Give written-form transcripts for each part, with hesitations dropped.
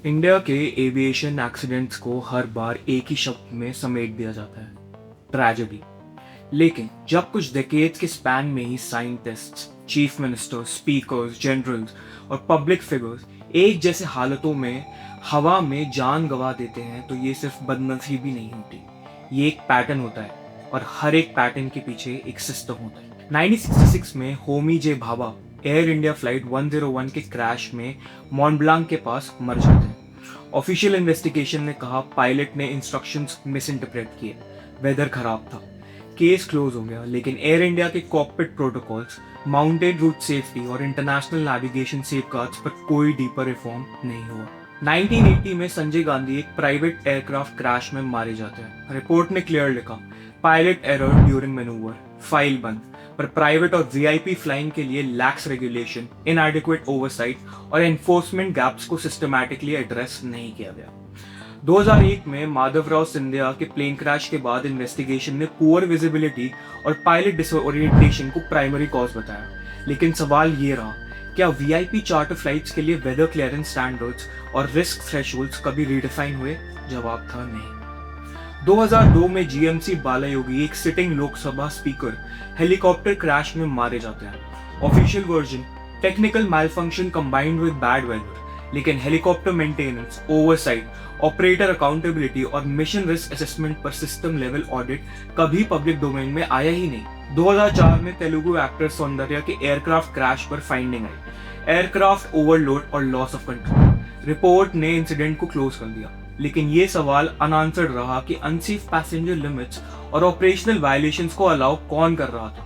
India के aviation accidents को हर बार एक ही शब्द में समेट दिया जाता है, ट्रेजेडी। लेकिन जब कुछ डेकेड्स के स्पैन में ही scientists, chief ministers, speakers, generals और पब्लिक फिगर्स एक जैसे हालतों में हवा में जान गंवा देते हैं, तो ये सिर्फ बदनसीबी नहीं होती, ये एक पैटर्न होता है और हर एक पैटर्न के पीछे एक सिस्टम होता है। 1966 में होमी जे भाभा एयर इंडिया फ्लाइट 101 के क्रैश में मॉन्ट के पास मर जाते हैं। ऑफिशियल इन्वेस्टिगेशन ने कहा पायलट ने इंस्ट्रक्शंस मिस इंटरप्रेट किए, वेदर खराब था, केस क्लोज हो गया। लेकिन एयर इंडिया के cockpit protocols, mountain route safety और इंटरनेशनल नेविगेशन सेफगार्ड्स पर कोई डीपर रिफॉर्म नहीं हुआ। 1980 में संजय गांधी एक प्राइवेट एयरक्राफ्ट क्रैश में मारे जाते हैं। रिपोर्ट ने क्लियर लिखा, pilot error during manoeuvre, file बंद। पर प्राइवेट और वीआईपी फ्लाइंग के लिए लैक्स रेगुलेशन, इनएडिक्वेट ओवरसाइट और एनफोर्समेंट गैप्स को सिस्टमैटिकली एड्रेस नहीं किया गया। 2001 में माधवराव सिंधिया के प्लेन क्रैश के बाद इन्वेस्टिगेशन ने पुअर विजिबिलिटी और पायलट डिसओरिएंटेशन को प्राइमरी कॉज बताया। लेकिन सवाल ये रहा, क्या वीआईपी चार्टर फ्लाइट्स के लिए वेदर क्लियरेंस स्टैंडर्ड्स और रिस्क थ्रेशोल्ड्स कभी रिडिफाइन हुए? जवाब था नहीं। 2002 में जीएमसी बालायोगी, एक sitting Lok Sabha speaker, helicopter crash में मारे जाते हैं। Official version, technical malfunction combined with bad weather. लेकिन helicopter maintenance, oversight, operator accountability और मिशन रिस्क असेसमेंट पर सिस्टम लेवल ऑडिट कभी पब्लिक डोमेन में आया ही नहीं। 2004 में तेलुगु एक्टर सौंदर्या के एयरक्राफ्ट क्रैश पर फाइंडिंग आई, एयरक्राफ्ट ओवरलोड और लॉस ऑफ कंट्रोल। रिपोर्ट ने इंसिडेंट को क्लोज कर दिया। लेकिन ये सवाल अनआंसर्ड रहा कि अनसेफ पैसेंजर लिमिट्स और ऑपरेशनल वायलेशंस को अलाउ कौन कर रहा था।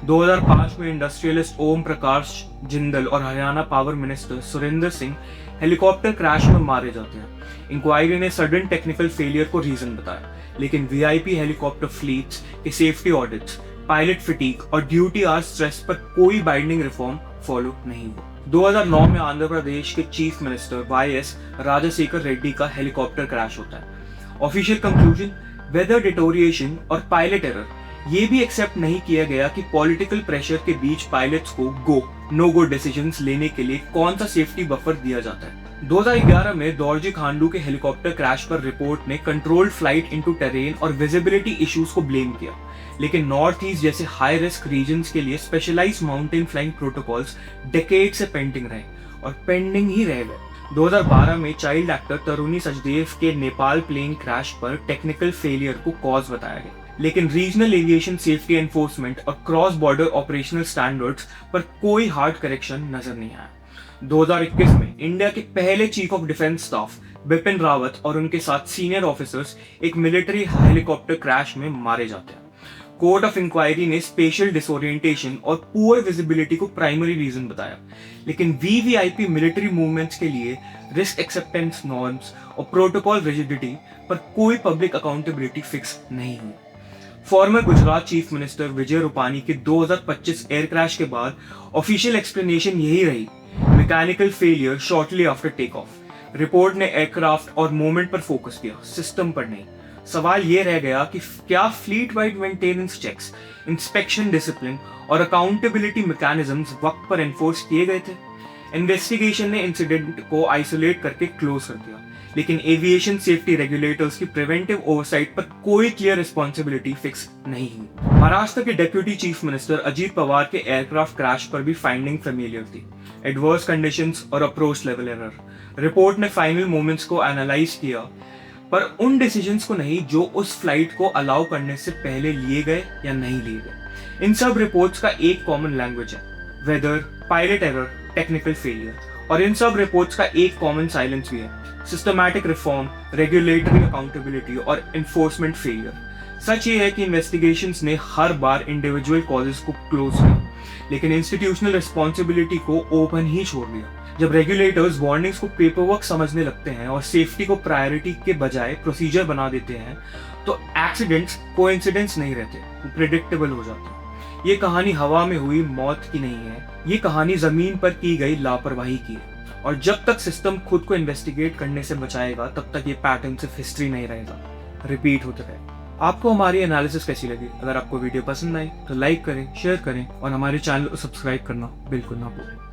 2005 में इंडस्ट्रियलिस्ट ओम प्रकाश जिंदल और Haryana power minister Surendra Singh helicopter crash में मारे जाते हैं। इंक्वायरी ने सडन टेक्निकल फेलियर को रीजन बताया, लेकिन वीआईपी हेलीकॉप्टर फ्लीट्स के सेफ्टी ऑडिट्स, पायलट फिटीक और ड्यूटी आवर स्ट्रेस पर कोई बाइंडिंग रिफॉर्म फॉलो नहीं हुआ। 2009 में आंध्र प्रदेश के चीफ मिनिस्टर वाईएस राजशेखर रेड्डी का हेलीकॉप्टर क्रैश होता है। ऑफिशियल कंक्लूजन, वेदर डिटोरिएशन और पायलट एरर। ये भी एक्सेप्ट नहीं किया गया कि पॉलिटिकल प्रेशर के बीच पायलट्स को गो नो गो डिसीजंस लेने के लिए कौन सा सेफ्टी बफर दिया जाता है। 2011 में दौरजी खांडू के हेलीकॉप्टर क्रैश पर रिपोर्ट ने कंट्रोल्ड फ्लाइट इनटू टेरेन और विजिबिलिटी इश्यूज को ब्लेम किया। लेकिन नॉर्थ ईस्ट जैसे हाई रिस्क रीजन्स के लिए specialised mountain flying protocols decade से पेंडिंग रहे और पेंडिंग ही रह गए। 2012 में चाइल्ड एक्टर तरुणी सचदेव के नेपाल प्लेन क्रैश पर टेक्निकल फेलियर को कॉज बताया गया। लेकिन रीजनल एविएशन सेफ्टी एनफोर्समेंट और क्रॉस बॉर्डर ऑपरेशनल स्टैंडर्ड्स पर कोई हार्ड करेक्शन नजर नहीं आया। 2021 में इंडिया के पहले chief of defence staff Bipin Rawat और उनके साथ सीनियर ऑफिसर्स एक मिलिट्री हेलीकॉप्टर क्रैश में मारे जाते हैं। कोर्ट ऑफ इंक्वायरी ने स्पेशल डिसओरिएंटेशन और पुअर विजिबिलिटी को प्राइमरी रीजन बताया। लेकिन वीवीआईपी मिलिट्री मूवमेंट्स के लिए रिस्क एक्सेप्टेंस नॉर्म्स और प्रोटोकॉल रिजिडिटी पर कोई पब्लिक अकाउंटेबिलिटी फिक्स नहीं हुई। Farmer Gujarat chief minister Vijay Rupani के 2025 एयर क्रैश के बाद ऑफिशियल एक्सप्लेनेशन यही रही, mechanical failure shortly after take off. Report ने एयरक्राफ्ट और मूवमेंट पर फोकस किया, सिस्टम पर नहीं। सवाल ये रह गया कि क्या fleet wide maintenance checks, inspection discipline और अकाउंटेबिलिटी मैकेनिज्म्स वक्त पर एनफोर्स किए गए थे? इन्वेस्टिगेशन ने इंसिडेंट को आइसोलेट करके क्लोज कर दिया, लेकिन एविएशन सेफ्टी रेगुलेटर्स की प्रिवेंटिव ओवरसाइट पर कोई क्लियर रिस्पॉन्सिबिलिटी फिक्स नहीं हुई। महाराष्ट्र के deputy chief minister Ajit Pawar के एयरक्राफ्ट क्रैश पर भी फाइंडिंग फेमिलियर थी, एडवर्स कंडीशंस और अप्रोच लेवल एरर। रिपोर्ट ने फाइनल मोमेंट्स को एनालाइज किया, पर उन डिसीजंस को नहीं जो उस फ्लाइट को अलाउ करने से पहले लिए गए या नहीं लिए गए। इन सब रिपोर्ट्स का एक कॉमन लैंग्वेज है, weather, pilot error, technical failure. और इन सब रिपोर्ट्स का एक कॉमन साइलेंस भी है, सिस्टमैटिक रिफॉर्म, रेगुलेटरी अकाउंटेबिलिटी और एनफोर्समेंट फेलियर। सच ये है कि इन्वेस्टिगेशंस ने हर बार इंडिविजुअल कॉजेज को क्लोज किया, लेकिन इंस्टीट्यूशनल रिस्पॉन्सिबिलिटी को ओपन ही छोड़ दिया। जब रेगुलेटर्स वार्निंग्स को पेपरवर्क समझने लगते हैं और सेफ्टी को प्रायोरिटी के बजाय प्रोसीजर बना देते हैं, तो एक्सीडेंट्स कोइंसिडेंस नहीं रहते, वो प्रिडिक्टेबल हो जाते हैं। ये कहानी हवा में हुई मौत की नहीं है, ये कहानी जमीन पर की गई लापरवाही की है। और जब तक सिस्टम खुद को इन्वेस्टिगेट करने से बचाएगा, तब तक ये पैटर्न सिर्फ हिस्ट्री नहीं रहेगा, रिपीट होते रहेगा। आपको हमारी एनालिसिस कैसी लगी? अगर आपको वीडियो पसंद आई तो लाइक करें, शेयर करें और हमारे चैनल को सब्सक्राइब करना बिल्कुल ना भूलें।